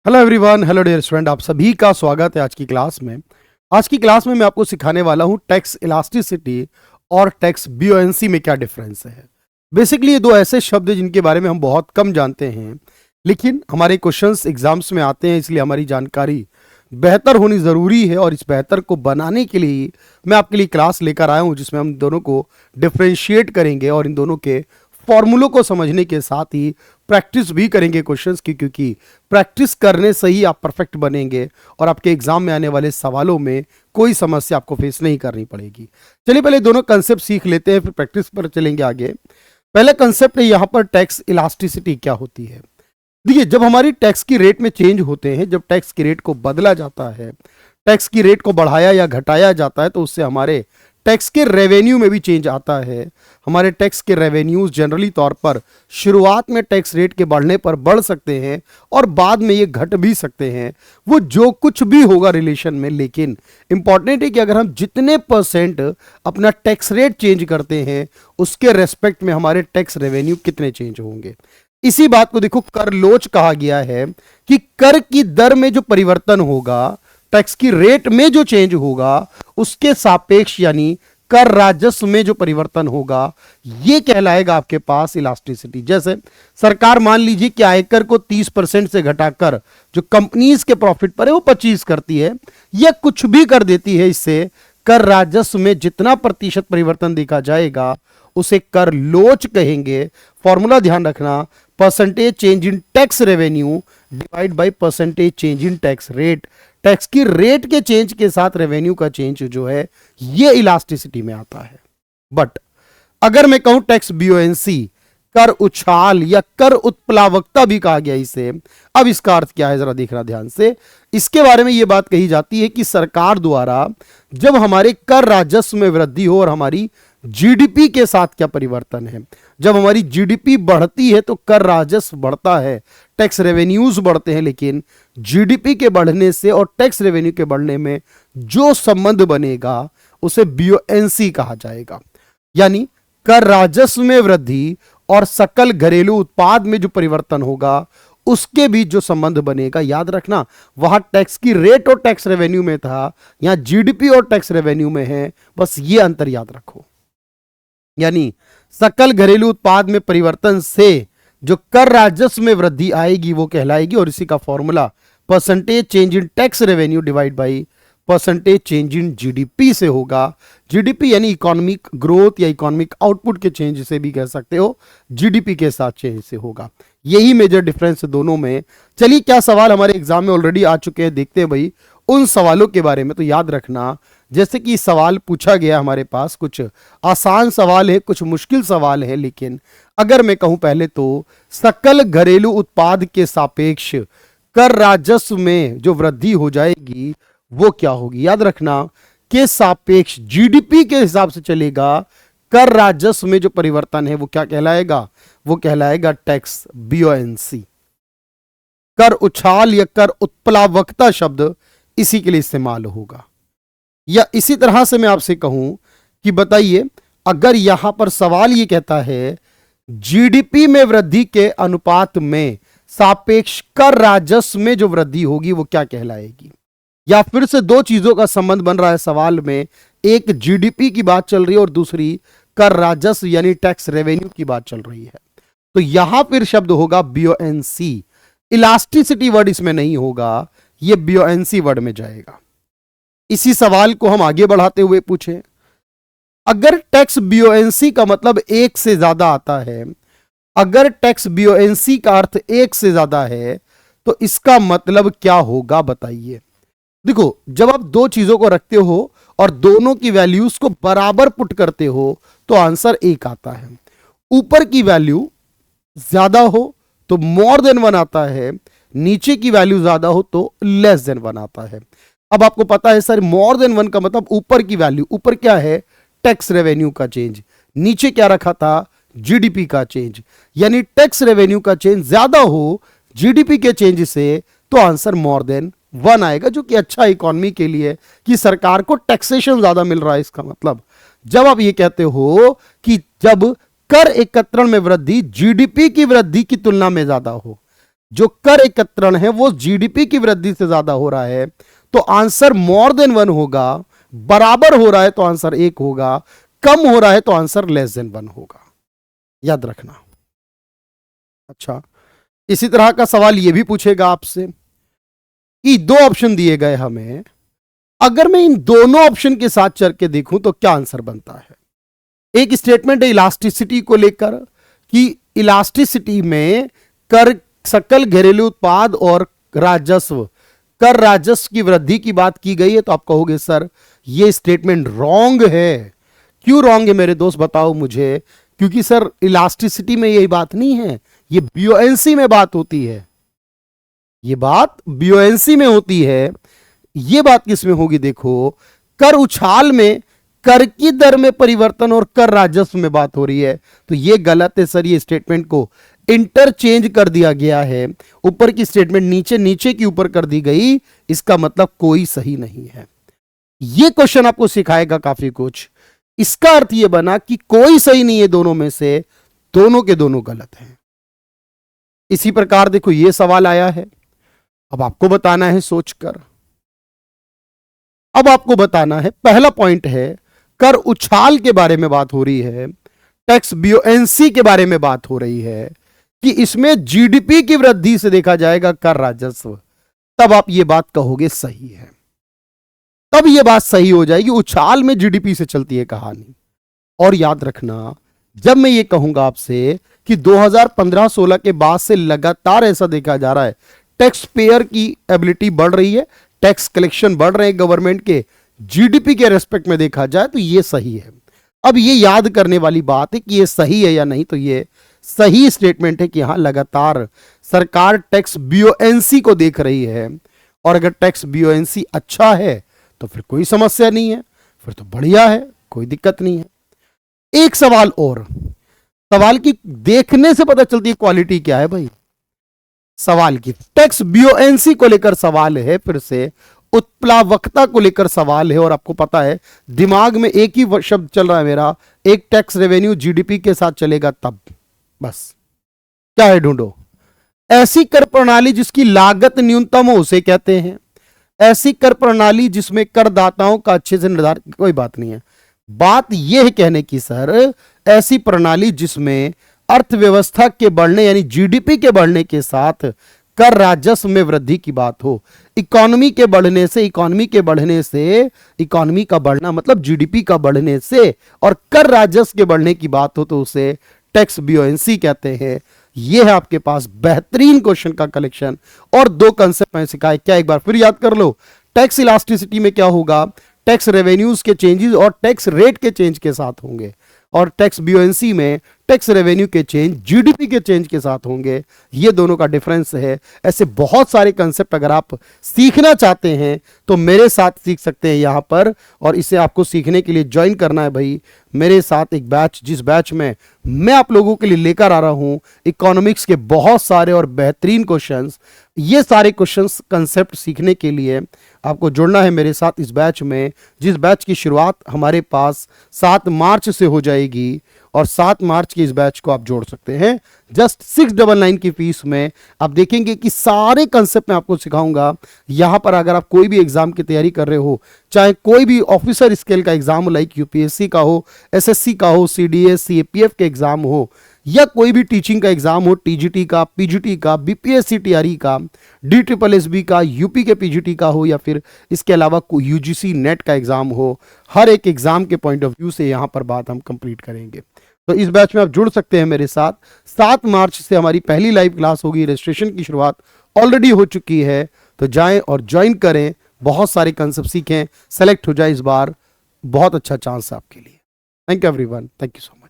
Hello everyone, hello dear student, आप सभी का स्वागत है आज की क्लास में। आज की क्लास में मैं आपको सिखाने वाला हूं टैक्स इलास्टिसिटी और टैक्स ब्यूएंसी में क्या डिफरेंस है। बेसिकली ये दो ऐसे शब्द हैं जिनके बारे में हम बहुत कम जानते हैं, लेकिन हमारे क्वेश्चंस एग्जाम्स में आते हैं, इसलिए हमारी जानकारी बेहतर होनी ज़रूरी है। और इस बेहतर को बनाने के लिए मैं आपके लिए क्लास लेकर आया हूँ जिसमें हम दोनों को डिफ्रेंशिएट करेंगे और इन दोनों के फॉर्मूलों को समझने के साथ ही प्रैक्टिस भी करेंगे क्वेश्चंस की, क्योंकि प्रैक्टिस करने से ही आप परफेक्ट बनेंगे और आपके एग्जाम में आने वाले सवालों में कोई समस्या आपको फेस नहीं करनी पड़ेगी। चलिए पहले दोनों कंसेप्ट सीख लेते हैं, फिर प्रैक्टिस पर चलेंगे आगे। पहला कंसेप्ट है यहाँ पर टैक्स इलास्टिसिटी क्या होती है। देखिए, जब हमारी टैक्स की रेट में चेंज होते हैं, जब टैक्स की रेट को बदला जाता है, टैक्स की रेट को बढ़ाया या घटाया जाता है, तो उससे हमारे टैक्स के रेवेन्यू में भी चेंज आता है। हमारे टैक्स के रेवेन्यूज जनरली तौर पर शुरुआत में टैक्स रेट के बढ़ने पर बढ़ सकते हैं और बाद में ये घट भी सकते हैं, वो जो कुछ भी होगा रिलेशन में। लेकिन इंपॉर्टेंट है कि अगर हम जितने परसेंट अपना टैक्स रेट चेंज करते हैं, उसके रेस्पेक्ट में हमारे टैक्स रेवेन्यू कितने चेंज होंगे। इसी बात को देखो, कर लोच कहा गया है कि कर की दर में जो परिवर्तन होगा, टैक्स की रेट में जो चेंज होगा, उसके सापेक्ष यानी कर राजस्व में जो परिवर्तन होगा, ये कहलाएगा आपके पास इलास्टिसिटी। जैसे सरकार मान लीजिए कि आयकर को 30% से घटाकर जो कंपनीज के प्रॉफिट पर है वो 25 करती है, या कुछ भी कर देती है, इससे कर राजस्व में जितना प्रतिशत परिवर्तन देखा जाएगा उसे कर लोच कहेंगे। फॉर्मूला ध्यान रखना, percentage change in tax revenue divide by percentage change in tax rate. Tax की रेट के चेंज के साथ रेवेन्यू का चेंज जो है ये इलास्टिसिटी में आता है। बट अगर मैं कहूं टैक्स ब्यूएंसी, कर उछाल या कर उत्प्लावकता भी कहा गया इसे। अब इसका अर्थ क्या है जरा देखना ध्यान से। इसके बारे में यह बात कही जाती है कि सरकार द्वारा जब हमारे कर राजस्व में वृद्धि हो और हमारी जीडीपी के साथ क्या परिवर्तन है। जब हमारी जीडीपी बढ़ती है तो कर राजस्व बढ़ता है, टैक्स रेवेन्यूज बढ़ते हैं, लेकिन जीडीपी के बढ़ने से और टैक्स रेवेन्यू के बढ़ने में जो संबंध बनेगा उसे बीओएनसी कहा जाएगा। यानी कर राजस्व में वृद्धि और सकल घरेलू उत्पाद में जो परिवर्तन होगा उसके बीच जो संबंध बनेगा, याद रखना वहां टैक्स की रेट और टैक्स रेवेन्यू में था, यहां जीडीपी और टैक्स रेवेन्यू में है। बस ये अंतर याद रखो। यानी सकल घरेलू उत्पाद में परिवर्तन से जो कर राजस्व में वृद्धि आएगी वो कहलाएगी, और इसी का formula percentage change in tax revenue divide by percentage change in GDP से होगा। जीडीपी यानी इकोनॉमिक ग्रोथ या इकोनॉमिक आउटपुट के चेंज से भी कह सकते हो, जीडीपी के साथ चेंज से होगा। यही मेजर डिफरेंस दोनों में। चलिए, क्या सवाल हमारे एग्जाम में ऑलरेडी आ चुके हैं, देखते हैं भाई उन सवालों के बारे में। तो याद रखना, जैसे कि सवाल पूछा गया हमारे पास, कुछ आसान सवाल है, कुछ मुश्किल सवाल है, लेकिन अगर मैं कहूं पहले तो सकल घरेलू उत्पाद के सापेक्ष कर राजस्व में जो वृद्धि हो जाएगी वो क्या होगी। याद रखना, के सापेक्ष जीडीपी के हिसाब से चलेगा, कर राजस्व में जो परिवर्तन है वो क्या कहलाएगा, वो कहलाएगा टैक्स बीओएनसी। कर उछाल या कर उत्प्लावकता शब्द इसी के लिए इस्तेमाल होगा। या इसी तरह से मैं आपसे कहूं कि बताइए, अगर यहां पर सवाल ये कहता है जीडीपी में वृद्धि के अनुपात में सापेक्ष कर राजस्व में जो वृद्धि होगी वो क्या कहलाएगी। या फिर से दो चीजों का संबंध बन रहा है सवाल में, एक जीडीपी की बात चल रही है और दूसरी कर राजस्व यानी टैक्स रेवेन्यू की बात चल रही है। तो यहां फिर शब्द होगा बीओएनसी। इलास्टिसिटी वर्ड इसमें नहीं होगा, यह बीओएनसी वर्ड में जाएगा। इसी सवाल को हम आगे बढ़ाते हुए पूछें, अगर टैक्स बीओएनसी का मतलब एक से ज्यादा आता है, अगर टैक्स बीओएनसी का अर्थ एक से ज्यादा है तो इसका मतलब क्या होगा बताइए। देखो, जब आप दो चीजों को रखते हो और दोनों की वैल्यूज को बराबर पुट करते हो तो आंसर एक आता है। ऊपर की वैल्यू ज्यादा हो तो मोर देन वन आता है, नीचे की वैल्यू ज्यादा हो तो लेस देन वन आता है। अब आपको पता है सर, मोर देन वन का मतलब ऊपर की वैल्यू, ऊपर क्या है टैक्स रेवेन्यू का चेंज, नीचे क्या रखा था जीडीपी का चेंज। यानी टैक्स रेवेन्यू का चेंज ज्यादा हो जीडीपी के चेंज से तो आंसर मोर देन वन आएगा, जो कि अच्छा इकोनॉमी के लिए कि सरकार को टैक्सेशन ज्यादा मिल रहा है। इसका मतलब जब आप ये कहते हो कि जब कर एकत्रण में वृद्धि जीडीपी की वृद्धि की तुलना में ज्यादा हो, जो कर एकत्रण है वो जीडीपी की वृद्धि से ज्यादा हो रहा है तो आंसर मोर देन 1 होगा, बराबर हो रहा है तो आंसर 1 होगा, कम हो रहा है तो आंसर लेस देन 1 होगा, याद रखना। अच्छा, इसी तरह का सवाल यह भी पूछेगा आपसे कि दो ऑप्शन दिए गए हमें, अगर मैं इन दोनों ऑप्शन के साथ चल के देखूं तो क्या आंसर बनता है। एक स्टेटमेंट है इलास्टिसिटी को लेकर कि इलास्टिसिटी में कर सकल घरेलू उत्पाद और राजस्व, कर राजस्व की वृद्धि की बात की गई है, तो आप कहोगे सर ये स्टेटमेंट रॉन्ग है। क्यों रॉन्ग है मेरे दोस्त, बताओ मुझे। क्योंकि सर इलास्टिसिटी में यही बात नहीं है, ये बियोएंसी में बात होती है, ये बात बियोएंसी में होती है। ये बात किसमें होगी, देखो कर उछाल में कर की दर में परिवर्तन और कर राजस्व में बात हो रही है, तो ये गलत है सर। ये स्टेटमेंट को इंटरचेंज कर दिया गया है, ऊपर की स्टेटमेंट नीचे, नीचे की ऊपर कर दी गई, इसका मतलब कोई सही नहीं है। ये क्वेश्चन आपको सिखाएगा काफी कुछ। इसका अर्थ यह बना कि कोई सही नहीं है दोनों में से, दोनों के दोनों गलत हैं। इसी प्रकार देखो ये सवाल आया है, अब आपको बताना है सोचकर, अब आपको बताना है, पहला पॉइंट है कर उछाल के बारे में बात हो रही है, टैक्स बियोएंसी के बारे में बात हो रही है कि इसमें जीडीपी की वृद्धि से देखा जाएगा कर राजस्व, तब आप ये बात कहोगे सही है, तब ये बात सही हो जाएगी। उछाल में जीडीपी से चलती है कहानी। और याद रखना, जब मैं ये कहूंगा आपसे कि 2015-16 के बाद से लगातार ऐसा देखा जा रहा है, टैक्स पेयर की एबिलिटी बढ़ रही है, टैक्स कलेक्शन बढ़ रहे हैं गवर्नमेंट के, जीडीपी के रेस्पेक्ट में देखा जाए तो ये सही है। अब ये याद करने वाली बात है कि ये सही है या नहीं, तो ये सही स्टेटमेंट है कि यहां लगातार सरकार टैक्स बियोएंसी को देख रही है, और अगर टैक्स बियोएंसी अच्छा है तो फिर कोई समस्या नहीं है, फिर तो बढ़िया है, कोई दिक्कत नहीं है। एक सवाल और, सवाल की देखने से पता चलती है क्वालिटी क्या है भाई, सवाल की टैक्स बियोएंसी को लेकर सवाल है, फिर से उत्प्लावकता को लेकर सवाल है, और आपको पता है दिमाग में एक ही शब्द चल रहा है मेरा, एक टैक्स रेवेन्यू जीडीपी के साथ चलेगा तब, बस क्या है ढूंढो। ऐसी कर प्रणाली जिसकी लागत न्यूनतम हो उसे कहते हैं, ऐसी कर प्रणाली जिसमें करदाताओं का अच्छे से निर्धारित, कोई बात नहीं है, बात यह है कहने की सर ऐसी प्रणाली जिसमें अर्थव्यवस्था के बढ़ने यानी जीडीपी के बढ़ने के साथ कर राजस्व में वृद्धि की बात हो। इकोनॉमी के बढ़ने से, इकोनॉमी के बढ़ने से, इकोनॉमी का बढ़ना मतलब जीडीपी का बढ़ने से, और कर राजस्व के बढ़ने की बात हो तो उसे टैक्स बियोएंसी कहते हैं। यह है आपके पास बेहतरीन क्वेश्चन का कलेक्शन, और दो कंसेप्ट मैं सिखाए, क्या एक बार फिर याद कर लो। टैक्स इलास्टिसिटी में क्या होगा, टैक्स रेवेन्यूज के चेंजेस और टैक्स रेट के चेंज के साथ होंगे, और टैक्स बियोएंसी में टैक्स रेवेन्यू के चेंज जीडीपी के चेंज के साथ होंगे। ये दोनों का डिफरेंस है। ऐसे बहुत सारे कंसेप्ट अगर आप सीखना चाहते हैं तो मेरे साथ सीख सकते हैं यहाँ पर, और इसे आपको सीखने के लिए ज्वाइन करना है भाई मेरे साथ एक बैच, जिस बैच में मैं आप लोगों के लिए लेकर आ रहा हूँ इकोनॉमिक्स के बहुत सारे और बेहतरीन क्वेश्चंस। ये सारे क्वेश्चंस कंसेप्ट सीखने के लिए आपको जुड़ना है मेरे साथ इस बैच में, जिस बैच की शुरुआत हमारे पास 7 मार्च से हो जाएगी, और 7 मार्च के इस बैच को आप जोड़ सकते हैं जस्ट 699 की फीस में। आप देखेंगे कि सारे कंसेप्ट मैं आपको सिखाऊंगा। यहां पर अगर आप कोई भी एग्जाम की तैयारी कर रहे हो, चाहे कोई भी ऑफिसर स्केल का एग्जाम लाइक यूपीएससी का हो, एसएससी का हो, सीडीएस सीएपीएफ के एग्जाम हो, या कोई भी टीचिंग का एग्जाम हो, टीजीटी का, पीजीटी का, बीपीएससी टीआरई का, डीट्रिपलएसबी का, यूपी के पीजीटी का हो, या फिर इसके अलावा यूजीसी नेट का एग्जाम हो, हर एक एग्जाम के पॉइंट ऑफ व्यू से यहां पर बात हम कंप्लीट करेंगे। तो इस बैच में आप जुड़ सकते हैं मेरे साथ। 7 मार्च से हमारी पहली लाइव क्लास होगी। रजिस्ट्रेशन की शुरुआत ऑलरेडी हो चुकी है, तो जाएं और ज्वाइन करें, बहुत सारे कंसेप्ट सीखें, सेलेक्ट हो जाए इस बार, बहुत अच्छा चांस है आपके लिए। Thank you everyone, thank you so much.